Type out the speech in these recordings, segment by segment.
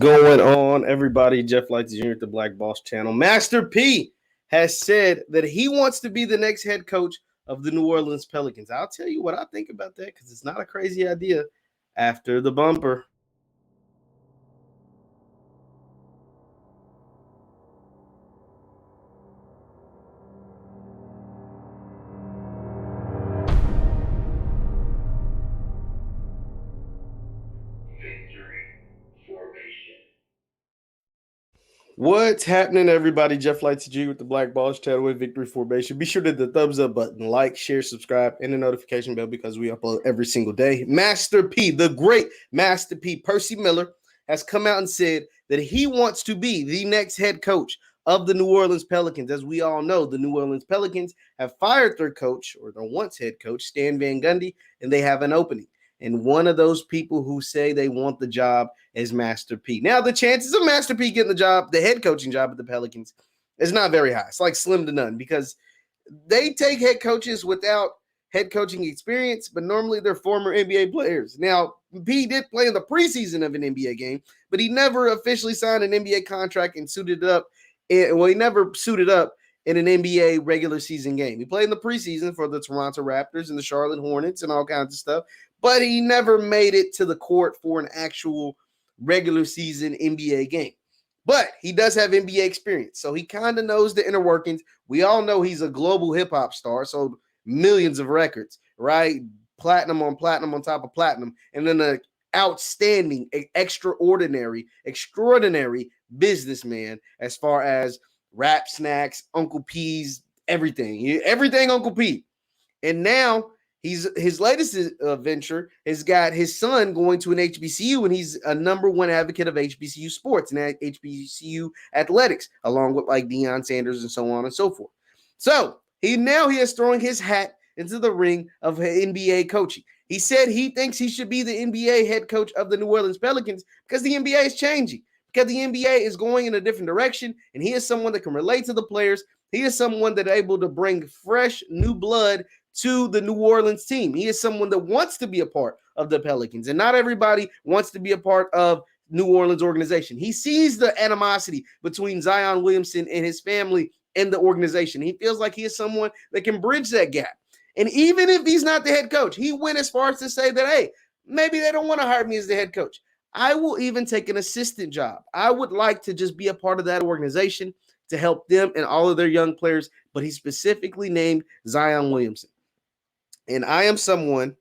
going on, everybody? Jeff Lightsy Jr. at the Black Boss Channel. Master P has said that he wants to be the next head coach of the New Orleans Pelicans. I'll tell you what I think about that because it's not a crazy idea after the bumper. What's happening, everybody? Jeff Lightsy Jr. with the Black Boss Channel with Victory Formation. Be sure to hit the thumbs up button, like, share, subscribe, and the notification bell because we upload every single day. Master P, the great Master P, Percy Miller, has come out and said that he wants to be the next head coach of the New Orleans Pelicans. As we all know, the New Orleans Pelicans have fired their coach, or their once head coach, Stan Van Gundy, and they have an opening. And one of those people who say they want the job is Master P. Now, the chances of Master P getting the job, the head coaching job at the Pelicans, is not very high. It's like slim to none because they take head coaches without head coaching experience, but normally they're former NBA players. Now, P did play in the preseason of an NBA game, but he never officially signed an NBA contract and suited up. He never suited up in an NBA regular season game. He played in the preseason for the Toronto Raptors and the Charlotte Hornets and all kinds of stuff, but he never made it to the court for an actual regular season NBA game. But he does have NBA experience, so he kind of knows the inner workings. We all know he's a global hip-hop star, so millions of records, right? Platinum on top of platinum, and then an outstanding, extraordinary businessman as far as Rap Snacks, Uncle P's, everything Uncle P. And now his latest venture has got his son going to an HBCU, and he's a number one advocate of HBCU sports and HBCU athletics, along with like Deion Sanders and so on and so forth. So he is throwing his hat into the ring of NBA coaching. He said he thinks he should be the NBA head coach of the New Orleans Pelicans because the NBA is changing, because the NBA is going in a different direction, and he is someone that can relate to the players. He is someone that is able to bring fresh new blood to the New Orleans team. He is someone that wants to be a part of the Pelicans, and not everybody wants to be a part of New Orleans organization. He sees the animosity between Zion Williamson and his family and the organization. He feels like he is someone that can bridge that gap. And even if he's not the head coach, he went as far as to say that, hey, maybe they don't want to hire me as the head coach. I will even take an assistant job. I would like to just be a part of that organization to help them and all of their young players, but he specifically named Zion Williamson. And I am someone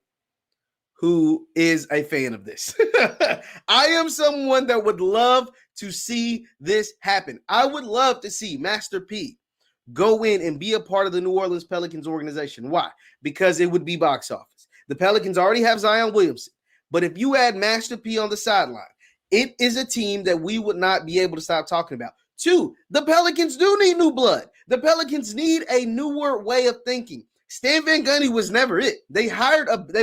who is a fan of this. I am someone that would love to see this happen. I would love to see Master P go in and be a part of the New Orleans Pelicans organization. Why? Because it would be box office. The Pelicans already have Zion Williamson. But if you add Master P on the sideline, it is a team that we would not be able to stop talking about. Two, the Pelicans do need new blood. The Pelicans need a newer way of thinking. Stan Van Gundy was never it. They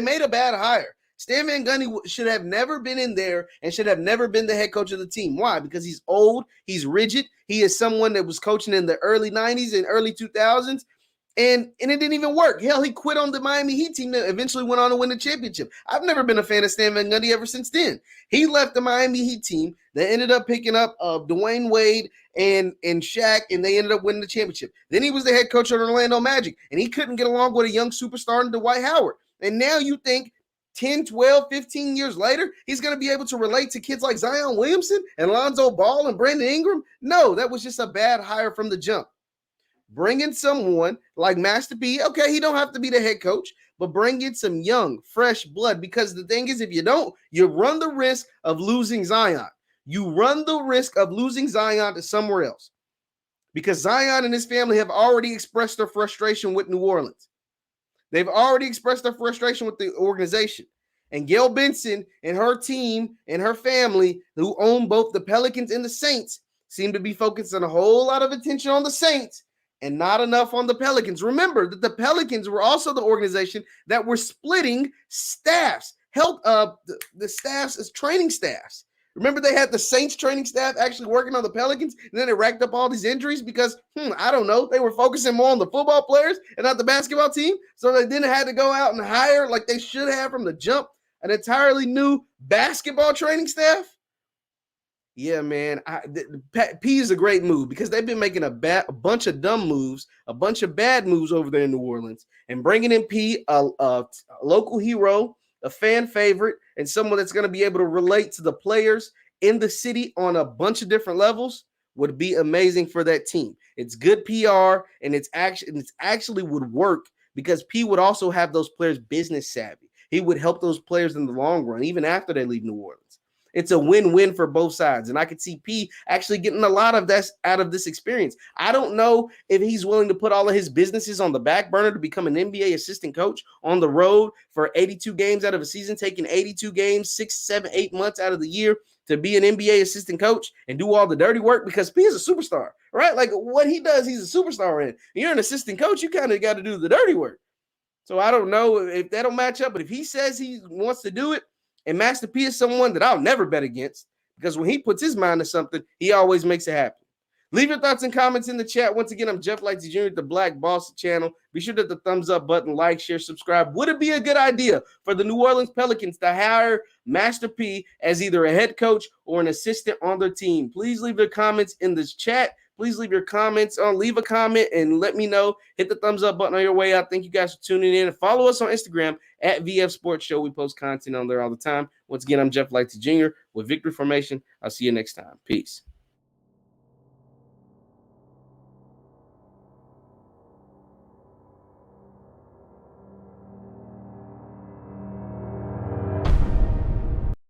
made a bad hire. Stan Van Gundy should have never been in there and should have never been the head coach of the team. Why? Because he's old, he's rigid. He is someone that was coaching in the early 90s and early 2000s. And it didn't even work. Hell, he quit on the Miami Heat team that eventually went on to win the championship. I've never been a fan of Stan Van Gundy ever since then. He left the Miami Heat team that ended up picking up Dwayne Wade and Shaq, and they ended up winning the championship. Then he was the head coach of Orlando Magic, and he couldn't get along with a young superstar in Dwight Howard. And now you think 10, 12, 15 years later, he's going to be able to relate to kids like Zion Williamson and Lonzo Ball and Brandon Ingram? No, that was just a bad hire from the jump. Bring in someone like Master P. Okay, he don't have to be the head coach, but bring in some young, fresh blood, because the thing is, if you don't, you run the risk of losing Zion. You run the risk of losing Zion to somewhere else because Zion and his family have already expressed their frustration with New Orleans. They've already expressed their frustration with the organization. And Gail Benson and her team and her family, who own both the Pelicans and the Saints, seem to be focusing a whole lot of attention on the Saints and not enough on the Pelicans. Remember that the Pelicans were also the organization that were splitting staffs, the staffs as training staffs. Remember they had the Saints training staff actually working on the Pelicans, and then they racked up all these injuries because, I don't know, they were focusing more on the football players and not the basketball team, so they didn't have to go out and hire, like they should have from the jump, an entirely new basketball training staff. Yeah, man. P is a great move because they've been making a bunch of dumb moves, a bunch of bad moves over there in New Orleans, and bringing in P, a local hero, a fan favorite, and someone that's going to be able to relate to the players in the city on a bunch of different levels would be amazing for that team. It's good PR, and it's actually would work because P would also have those players business savvy. He would help those players in the long run, even after they leave New Orleans. It's a win-win for both sides. And I could see P actually getting a lot of that out of this experience. I don't know if he's willing to put all of his businesses on the back burner to become an NBA assistant coach on the road for 82 games out of a season, taking 82 games, 6, 7, 8 months out of the year to be an NBA assistant coach and do all the dirty work because P is a superstar, right? Like what he does, he's a superstar in. You're an assistant coach, you kind of got to do the dirty work. So I don't know if that'll match up, but if he says he wants to do it, and Master P is someone that I'll never bet against because when he puts his mind to something, he always makes it happen. Leave your thoughts and comments in the chat. Once again, I'm Jeff Lightsy Jr. at the Black Boss channel. Be sure to hit the thumbs up button, like, share, subscribe. Would it be a good idea for the New Orleans Pelicans to hire Master P as either a head coach or an assistant on their team? Please leave your comments in this chat. Please leave your comments on. Leave a comment and let me know. Hit the thumbs up button on your way out. Thank you guys for tuning in. And follow us on Instagram at VF Sports Show. We post content on there all the time. Once again, I'm Jeff Lightsy Jr. with Victory Formation. I'll see you next time. Peace.